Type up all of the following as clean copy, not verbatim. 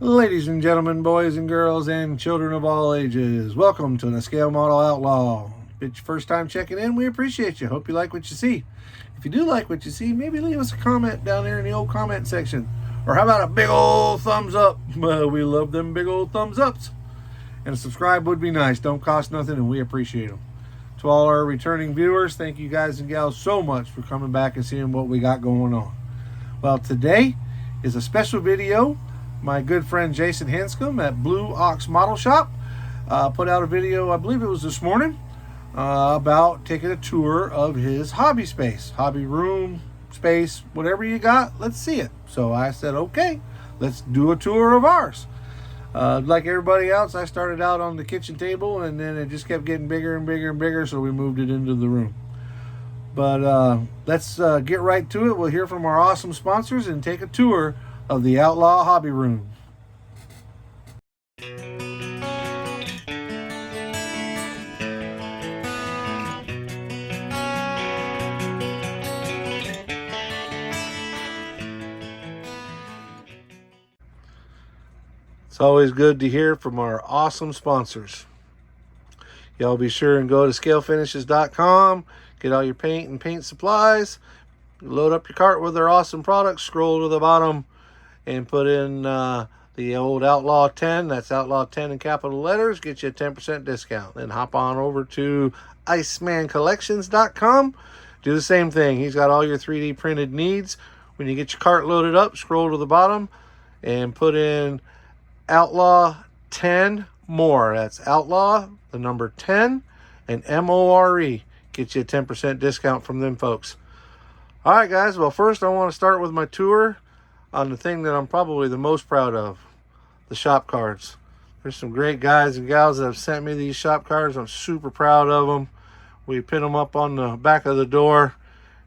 Ladies and gentlemen, boys and girls, and children of all ages, welcome to the Scale Model Outlaw. If it's your first time checking in, we appreciate you. Hope you like what you see. If you do like what you see, maybe leave us a comment down there in the old comment section. Or how about a big old thumbs up? We love them big old thumbs ups. And a subscribe would be nice. Don't cost nothing, and we appreciate them. To all our returning viewers, thank you guys and gals so much for coming back and seeing what we got going on. Well, today is a special video. My good friend Jason Hanscom at Blue Ox Model Shop put out a video, I believe it was this morning, about taking a tour of his hobby space, hobby room, space, whatever you got, let's see it. So I said, okay, let's do a tour of ours. Like everybody else, I started out on the kitchen table, and then it just kept getting bigger and bigger and bigger, so we moved it into the room. But let's get right to it. We'll hear from our awesome sponsors and take a tour of the Outlaw Hobby Room. It's always good to hear from our awesome sponsors. Y'all be sure and go to scalefinishes.com, get all your paint and paint supplies, load up your cart with their awesome products, scroll to the bottom, and put in the old Outlaw 10. That's Outlaw 10 in capital letters. Get you a 10% discount. Then hop on over to icemancollections.com. Do the same thing. He's got all your 3D printed needs. When you get your cart loaded up, scroll to the bottom and put in Outlaw 10 more. That's Outlaw, the number 10, and MORE. Get you a 10% discount from them folks. All right, guys. Well, first I want to start with my tour on the thing that I'm probably the most proud of, the shop cards. There's some great guys and gals that have sent me these shop cards. I'm super proud of them. We pin them up on the back of the door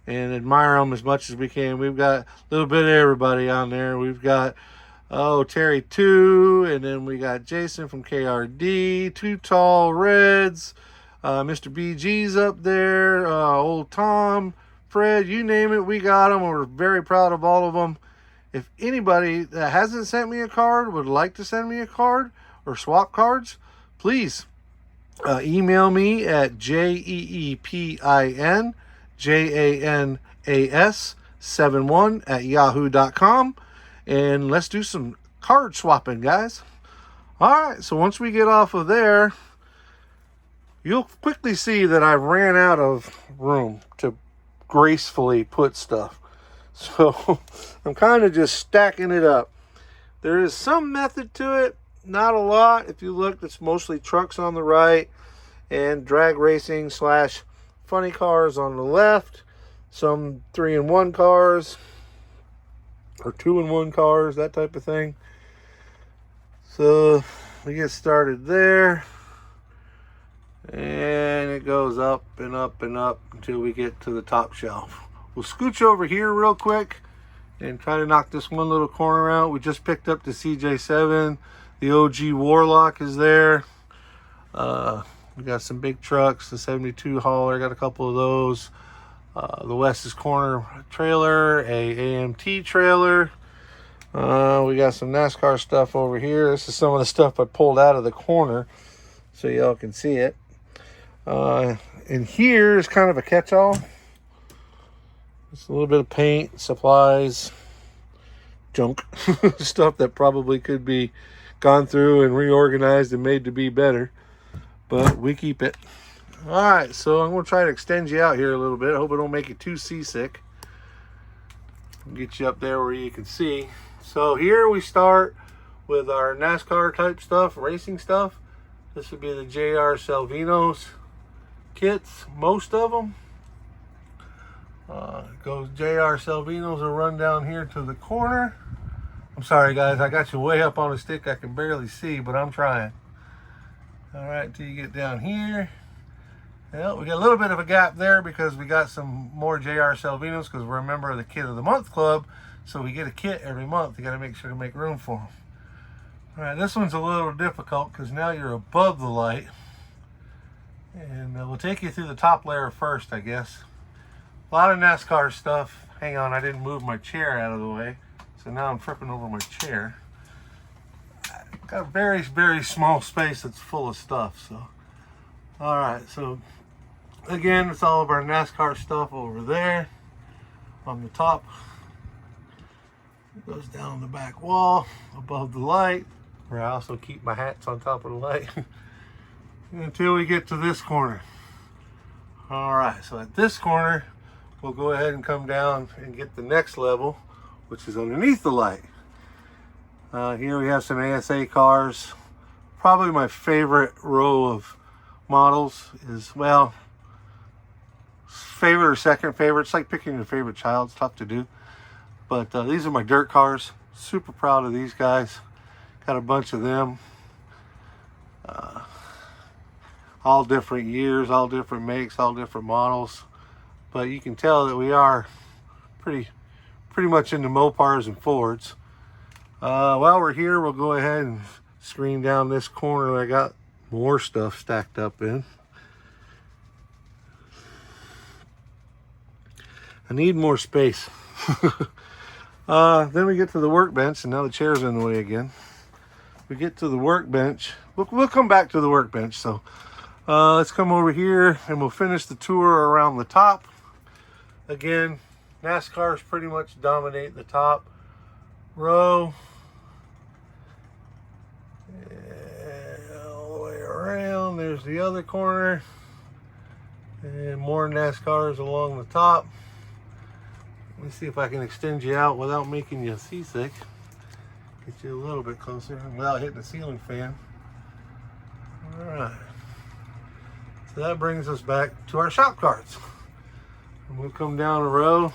and admire them as much as we can. We've got a little bit of everybody on there. We've got, Terry 2, and then we got Jason from KRD, Two Tall Reds, Mr. BG's up there, old Tom, Fred, you name it, we got them. We're very proud of all of them. If anybody that hasn't sent me a card would like to send me a card or swap cards, please email me at jeepinjanas71@yahoo.com, and let's do some card swapping, guys. All right, so once we get off of there, you'll quickly see that I ran out of room to gracefully put stuff. So I'm kind of just stacking it up. There is some method to it, not a lot. If you look, it's mostly trucks on the right and drag racing / funny cars on the left. Some 3-in-1 cars or 2-in-1 cars, that type of thing. So we get started there. And it goes up and up and up until we get to the top shelf. We'll scooch over here real quick and try to knock this one little corner out. We just picked up the CJ7. The OG Warlock is there. We got some big trucks. The 72 hauler, got a couple of those. The West's Corner trailer, a AMT trailer. We got some NASCAR stuff over here. This is some of the stuff I pulled out of the corner so y'all can see it. And here is kind of a catch-all. Just a little bit of paint, supplies, junk, stuff that probably could be gone through and reorganized and made to be better, but we keep it. All right, so I'm going to try to extend you out here a little bit. I hope I don't make you too seasick. Get you up there where you can see. So here we start with our NASCAR type stuff, racing stuff. This would be the JR Salvinos kits, most of them. Goes JR Salvinos will run down here to the corner. I'm sorry guys, I got you way up on a stick. I can barely see, but I'm trying. All right, until you get down here. Well, we got a little bit of a gap there because we got some more JR Salvinos because we're a member of the Kit of the Month Club. So we get a kit every month. You got to make sure to make room for them. All right, this one's a little difficult because now you're above the light. And we'll take you through the top layer first, I guess. A lot of NASCAR stuff. Hang on, I didn't move my chair out of the way. So now I'm tripping over my chair. got a very, very small space that's full of stuff. So, all right. So, again, it's all of our NASCAR stuff over there on the top. It goes down the back wall above the light, where I also keep my hats on top of the light until we get to this corner. All right. So at this corner, we'll go ahead and come down and get the next level, which is underneath the light. Here we have some ASA cars. Probably my favorite row of models is, well, favorite or second favorite. It's like picking your favorite child. It's tough to do. But these are my dirt cars. Super proud of these guys. Got a bunch of them. All different years, all different makes, all different models. But you can tell that we are pretty much into Mopars and Fords. While we're here, we'll go ahead and screen down this corner. I got more stuff stacked up in. I need more space. Then we get to the workbench, and now the chair's in the way again. We get to the workbench. We'll come back to the workbench. So let's come over here and we'll finish the tour around the top. Again, NASCARs pretty much dominate the top row. And all the way around, there's the other corner. And more NASCARs along the top. Let me see if I can extend you out without making you seasick. Get you a little bit closer without hitting the ceiling fan. All right. So that brings us back to our shop cars. And we'll come down a row.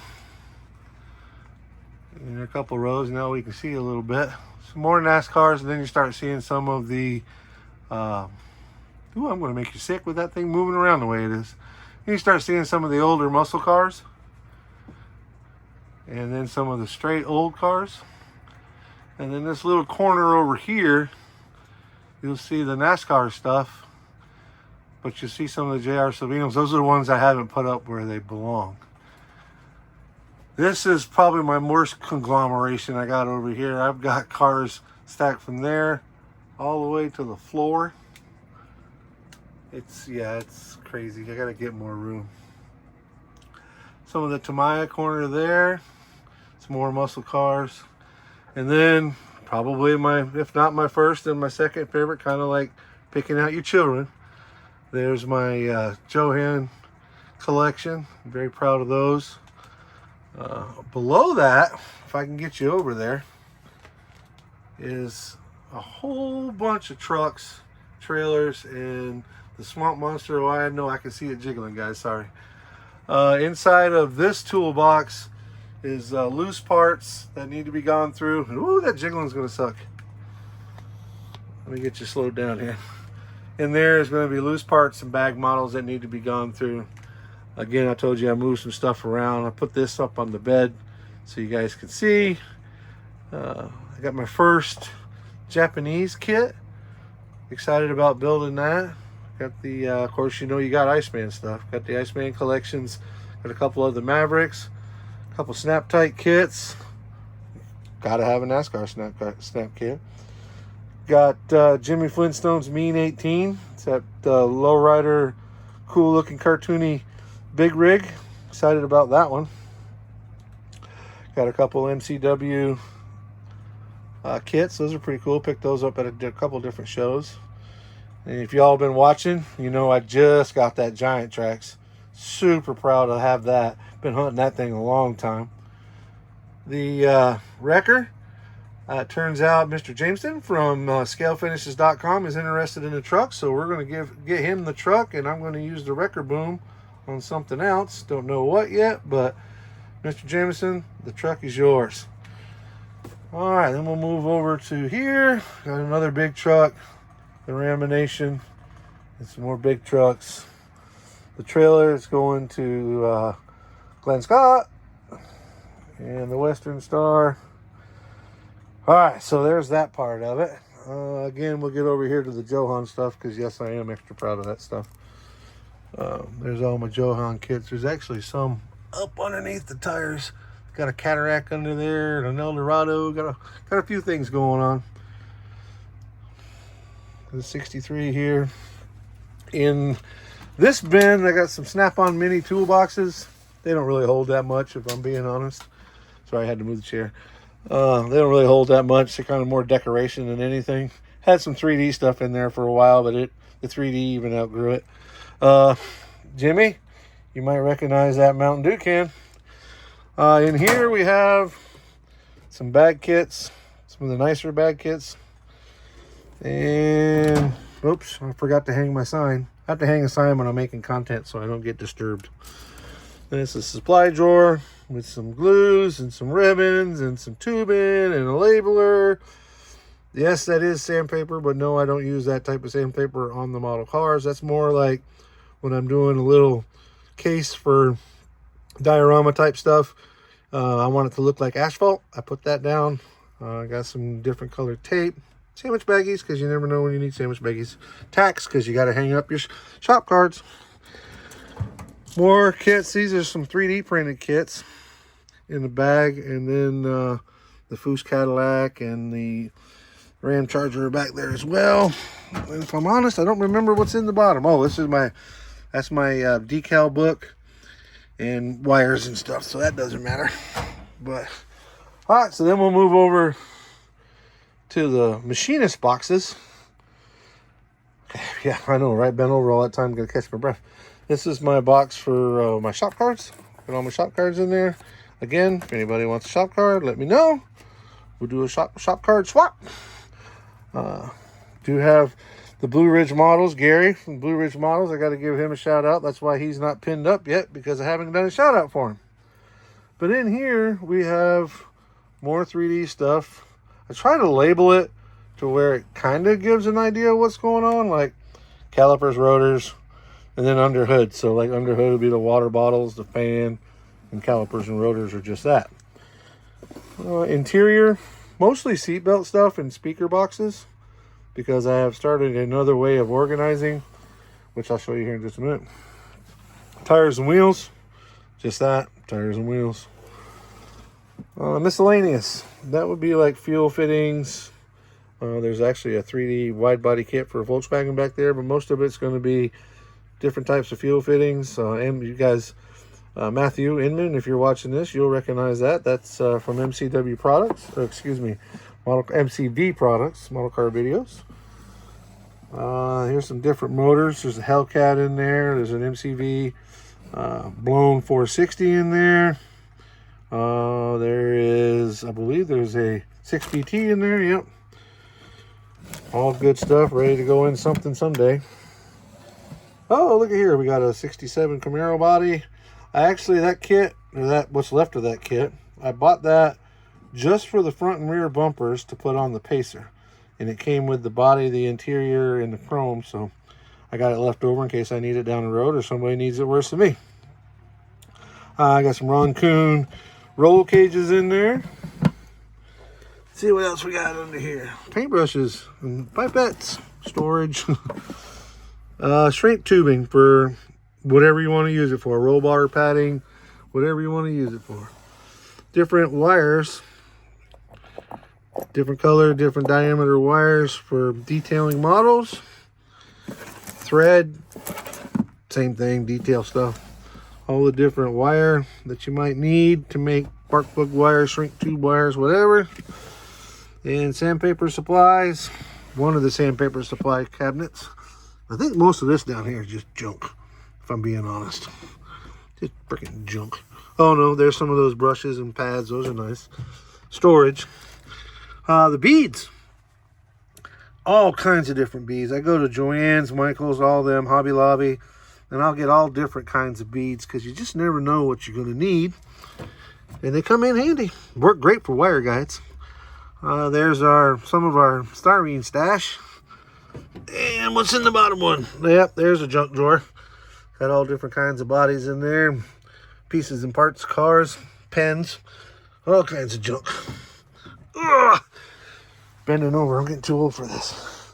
In a couple rows now we can see a little bit. Some more NASCARs, and then you start seeing some of the ooh, I'm going to make you sick with that thing moving around the way it is. And you start seeing some of the older muscle cars, and then some of the straight old cars. And then this little corner over here, you'll see the NASCAR stuff, but you'll see some of the JR Silvinos. Those are the ones I haven't put up where they belong. This is probably my worst conglomeration I got over here. I've got cars stacked from there all the way to the floor. It's crazy. I gotta get more room. Some of the Tamiya corner there. Some more muscle cars. And then probably if not my first, then my second favorite, kind of like picking out your children. There's my Johan collection. I'm very proud of those. Below that, if I can get you over there, is a whole bunch of trucks, trailers, and the Swamp Monster. Oh, I know I can see it jiggling, guys. Sorry. Inside of this toolbox is loose parts that need to be gone through. Ooh, that jiggling's gonna suck. Let me get you slowed down here. In there is going to be loose parts and bag models that need to be gone through. Again, I told you I moved some stuff around. I put this up on the bed so you guys can see. I got my first Japanese kit. Excited about building that. Got the, of course, you know you got Iceman stuff. Got the Iceman collections. Got a couple of the Mavericks. A couple snap tight kits. Gotta have a NASCAR snap kit. Got Jimmy Flintstone's Mean 18. It's that lowrider, cool looking cartoony big rig. Excited about that one. Got a couple MCW kits. Those are pretty cool. Picked those up at a couple different shows. And if y'all been watching, you know I just got that Giant Trax. Super proud to have that. Been hunting that thing a long time. The wrecker. It turns out Mr. Jameson from scalefinishes.com is interested in the truck, so we're going to get him the truck, and I'm going to use the wrecker boom on something else. Don't know what yet, but Mr. Jameson, the truck is yours. All right, then we'll move over to here. Got another big truck, the Ramination, and some more big trucks. The trailer is going to Glenn Scott and the Western Star. All right, so there's that part of it. Again, we'll get over here to the Johan stuff because, yes, I am extra proud of that stuff. There's all my Johan kits. There's actually some up underneath the tires. Got a Cataract under there and an Eldorado. Got a few things going on. the 63 here. In this bin, I got some Snap-on mini toolboxes. They don't really hold that much, if I'm being honest. Sorry, I had to move the chair. They don't really hold that much. They're kind of more decoration than anything. Had some 3D stuff in there for a while, but the 3D even outgrew it. Jimmy, you might recognize that Mountain Dew can. In here we have some bag kits, some of the nicer bag kits. And, oops, I forgot to hang my sign. I have to hang a sign when I'm making content so I don't get disturbed. Then it's a supply drawer with some glues and some ribbons and some tubing and a labeler. Yes, that is sandpaper, but no, I don't use that type of sandpaper on the model cars. That's more like when I'm doing a little case for diorama type stuff. I want it to look like asphalt. I put that down. I got some different colored tape. Sandwich baggies, because you never know when you need sandwich baggies. Tacks, because you got to hang up your shop cards. More kits. These are some 3D printed kits in the bag. And then the Foose Cadillac and the Ram Charger are back there as well. And if I'm honest, I don't remember what's in the bottom. Oh, that's my decal book and wires and stuff, so that doesn't matter. But all right, so then we'll move over to the machinist boxes. Yeah, I know, right? Bent over all that time, gonna catch my breath. This is my box for my shop cards. Put all my shop cards in there. Again, if anybody wants a shop card, let me know. We'll do a shop card swap. Do have the Blue Ridge Models, Gary from Blue Ridge Models. I got to give him a shout out. That's why he's not pinned up yet, because I haven't done a shout out for him. But in here we have more 3D stuff. I try to label it to where it kind of gives an idea of what's going on, like calipers, rotors, and then under hood. So like under hood would be the water bottles, the fan, and calipers and rotors are just that. Interior, mostly seatbelt stuff and speaker boxes, because I have started another way of organizing, which I'll show you here in just a minute. Tires and wheels, just that, tires and wheels. Miscellaneous, that would be like fuel fittings. There's actually a 3D wide body kit for a Volkswagen back there, but most of it's going to be different types of fuel fittings. And you guys, Matthew Inman, if you're watching this, you'll recognize that. That's from MCW Products, or excuse me, MCV Products, Model Car Videos. Here's some different motors. There's a Hellcat in there. There's an MCV blown 460 in there. There is, I believe there's a 6PT in there. Yep. All good stuff, ready to go in something someday. Oh, look at here. We got a 67 Camaro body. That kit, or what's left of that kit, I bought that just for the front and rear bumpers to put on the Pacer. And it came with the body, the interior, and the chrome. So I got it left over in case I need it down the road or somebody needs it worse than me. I got some Ron Coon roll cages in there. Let's see what else we got under here. Paintbrushes and pipettes, storage. Shrink tubing for whatever you want to use it for. Roll bar padding, whatever you want to use it for. Different wires. Different color, different diameter wires for detailing models. Thread, same thing, detail stuff. All the different wire that you might need to make spark plug wires, shrink tube wires, whatever. And sandpaper supplies. One of the sandpaper supply cabinets. I think most of this down here is just junk, if I'm being honest. Just freaking junk. Oh no, there's some of those brushes and pads. Those are nice. Storage. The beads. All kinds of different beads. I go to Joann's, Michael's, all them, Hobby Lobby, and I'll get all different kinds of beads because you just never know what you're going to need. And they come in handy. Work great for wire guides. There's some of our styrene stash. And what's in the bottom one? Yep, there's a junk drawer. Got all different kinds of bodies in there. Pieces and parts, cars, pens, all kinds of junk. Ugh. Bending over, I'm getting too old for this.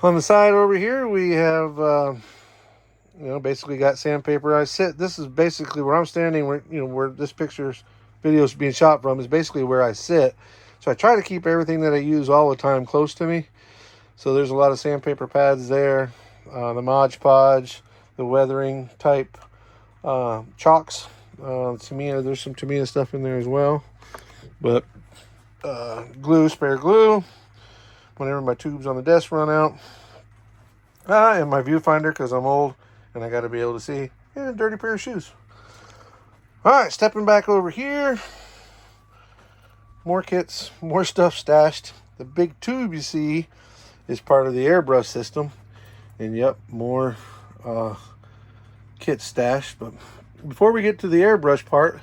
On the side over here, we have, basically got sandpaper. This is basically where I'm standing, where this video is being shot from is basically where I sit. So I try to keep everything that I use all the time close to me. So there's a lot of sandpaper pads there. The Mod Podge, the weathering type chalks. Tamiya, there's some Tamiya stuff in there as well. But glue, spare glue, whenever my tubes on the desk run out. And my viewfinder, because I'm old and I got to be able to see. And a dirty pair of shoes. All right, stepping back over here. More kits, more stuff stashed. The big tube you see is part of the airbrush system. And yep, more kits stashed. But before we get to the airbrush part,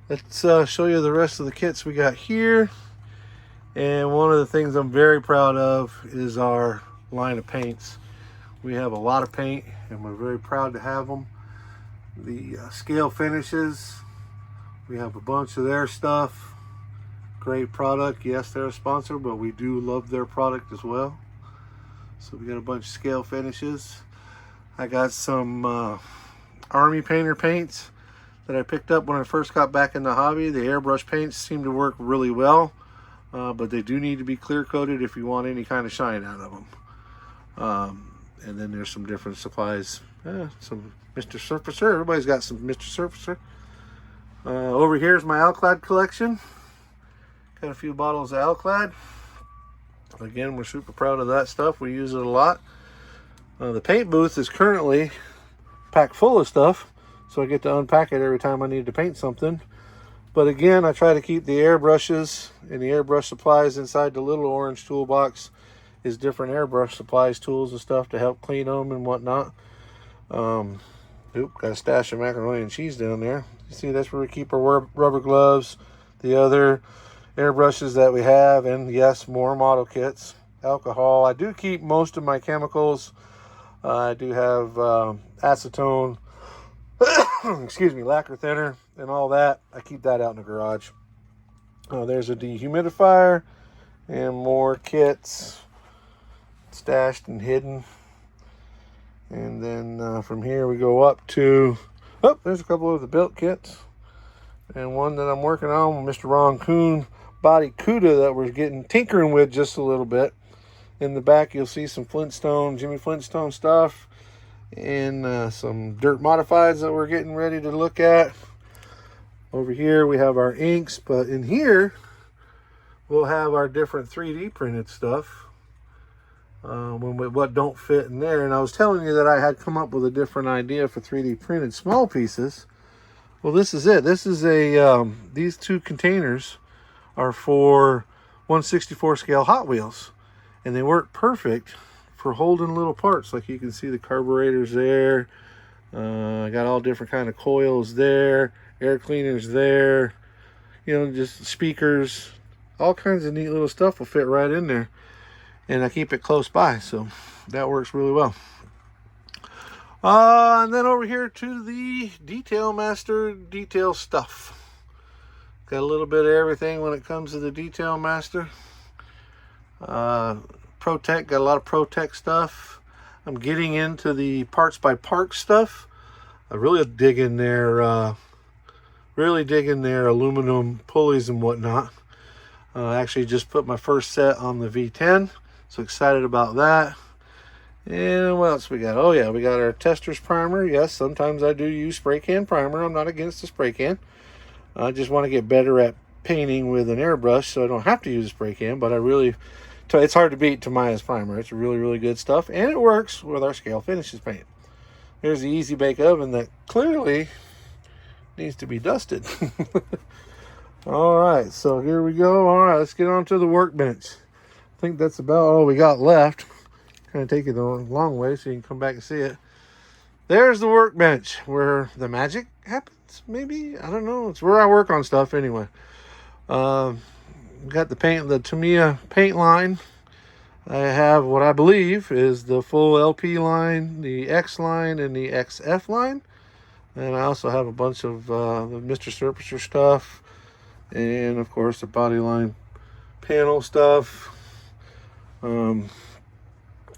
let's show you the rest of the kits we got here. And one of the things I'm very proud of is our line of paints. We have a lot of paint and we're very proud to have them. The scale finishes, we have a bunch of their stuff. Great product. Yes, they're a sponsor, but we do love their product as well. So we got a bunch of scale finishes. I got some Army Painter paints that I picked up when I first got back in the hobby. The airbrush paints seem to work really well, but they do need to be clear coated if you want any kind of shine out of them. And then there's some different supplies. Some Mr. Surfacer. Everybody's got some Mr. Surfacer. Over here is my Alclad collection. Got a few bottles of Alclad. Again, we're super proud of that stuff. We use it a lot. The paint booth is currently packed full of stuff, so I get to unpack it every time I need to paint something. But again, I try to keep the airbrushes and the airbrush supplies inside the little orange toolbox. Is different airbrush supplies, tools and stuff to help clean them and whatnot. Got a stash of macaroni and cheese down there. You see, that's where we keep our rubber gloves, the other airbrushes that we have, and yes, more model kits, alcohol. I do keep most of my chemicals. I do have acetone, excuse me, lacquer thinner and all that. I keep that out in the garage. There's a dehumidifier and more kits stashed and hidden. And then from here we go up to, there's a couple of the built kits and one that I'm working on, Mr. Ron Kuhn body CUDA, that we're tinkering with just a little bit. In the back you'll see some Jimmy Flintstone stuff and some dirt modifieds that we're getting ready to look at. Over here we have our inks, but in here we'll have our different 3D printed stuff. What don't fit in there. And I was telling you that I had come up with a different idea for 3D printed small pieces. Well, this is it. This is these two containers are for 1/64 scale Hot Wheels, and they work perfect for holding little parts. Like you can see the carburetors there. I got all different kind of coils there, air cleaners there, just speakers, all kinds of neat little stuff will fit right in there. And I keep it close by, so that works really well. And then over here to the Detail Master detail stuff. Got a little bit of everything when it comes to the Detail Master. ProTech, got a lot of ProTech stuff. I'm getting into the Parts by Park stuff. I really dig in their aluminum pulleys and whatnot. Actually just put my first set on the V10. So excited about that. And what else we got? Oh yeah, we got our Tester's primer. Yes, sometimes I do use spray can primer. I'm not against the spray can. I just want to get better at painting with an airbrush, so I don't have to use a spray can. But it's hard to beat Tamiya's primer. It's really, really good stuff, and it works with our scale finishes paint. There's the Easy Bake Oven that clearly needs to be dusted. All right, so here we go. All right, let's get on to the workbench. I think that's about all we got left. Kind of take it the long way so you can come back and see it. There's the workbench where the magic happens, maybe? I don't know. It's where I work on stuff anyway. Got the Tamiya paint line. I have what I believe is the full LP line, the X line, and the XF line. And I also have a bunch of the Mr. Surfacer stuff. And of course the body line panel stuff.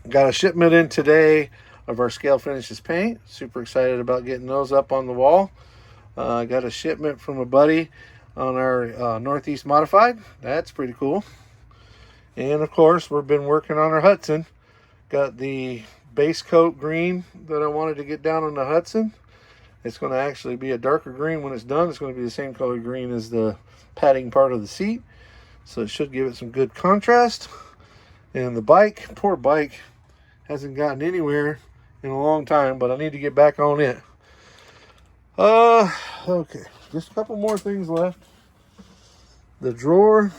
Got a shipment in today of our scale finishes paint. Super excited about getting those up on the wall. Got a shipment from a buddy on our Northeast Modified. That's pretty cool. And of course, we've been working on our Hudson. Got the base coat green that I wanted to get down on the Hudson. It's going to actually be a darker green when it's done. It's going to be the same color green as the padding part of the seat. So it should give it some good contrast. And the bike, poor bike, hasn't gotten anywhere in a long time, but I need to get back on it. Okay, just a couple more things left. The drawer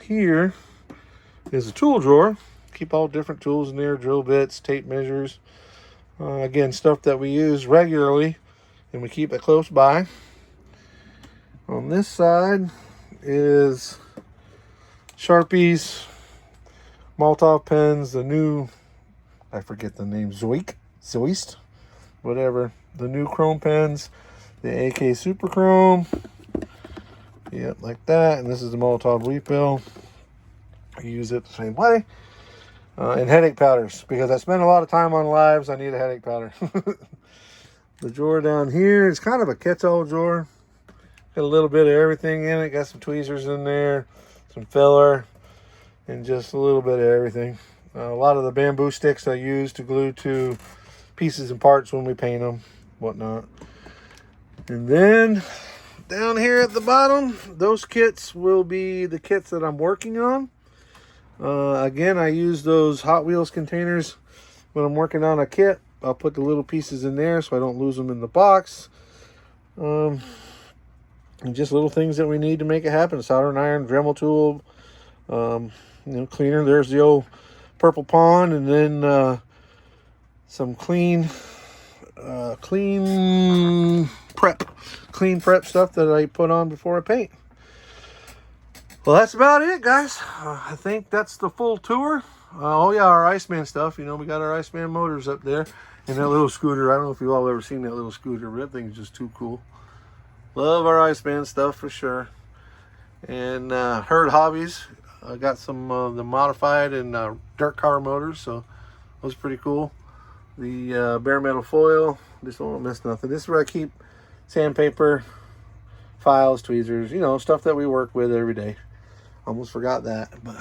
here is a tool drawer. Keep all different tools in there, drill bits, tape measures. Again, stuff that we use regularly, and we keep it close by. On this side is Sharpies, Molotov pens, the new, I forget the name, Zoist, whatever. The new chrome pens, the AK Super Chrome. Yep, like that. And this is the Molotov refill. I use it the same way. And headache powders, because I spend a lot of time on lives. I need a headache powder. The drawer down here is kind of a catch-all drawer. Got a little bit of everything in it. Got some tweezers in there, some filler, and just a little bit of everything. A lot of the bamboo sticks I use to glue to pieces and parts when we paint them, whatnot. And then down here at the bottom, those kits will be the kits that I'm working on. Again, I use those Hot Wheels containers when I'm working on a kit. I'll put the little pieces in there so I don't lose them in the box. And just little things that we need to make it happen. Soldering iron, Dremel tool, cleaner. There's the old purple pond, and then some clean prep stuff that I put on before I paint. Well, that's about it, guys. I think that's the full tour. Oh yeah, our Iceman stuff. We got our Iceman motors up there, and that little scooter. I don't know if you've all ever seen that little scooter, but that thing's just too cool. Love our Iceman stuff for sure. And Herd Hobbies, I got some the modified and dirt car motors, so those are pretty cool. The bare metal foil, just don't want to miss nothing. This is where I keep sandpaper, files, tweezers, stuff that we work with every day. Almost forgot that, but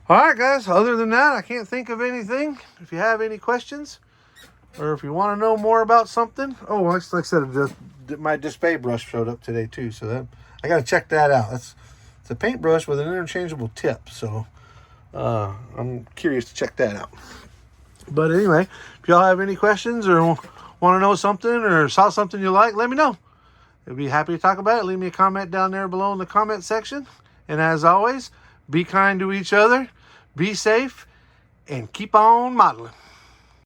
all right, guys, other than that, I can't think of anything. If you have any questions, or if you want to know more about something, like I said, my display brush showed up today too, so I got to check that out. It's a paintbrush with an interchangeable tip, so I'm curious to check that out. But anyway, if y'all have any questions or want to know something or saw something you like, let me know. I'd be happy to talk about it. Leave me a comment down there below in the comment section. And as always, be kind to each other, be safe, and keep on modeling.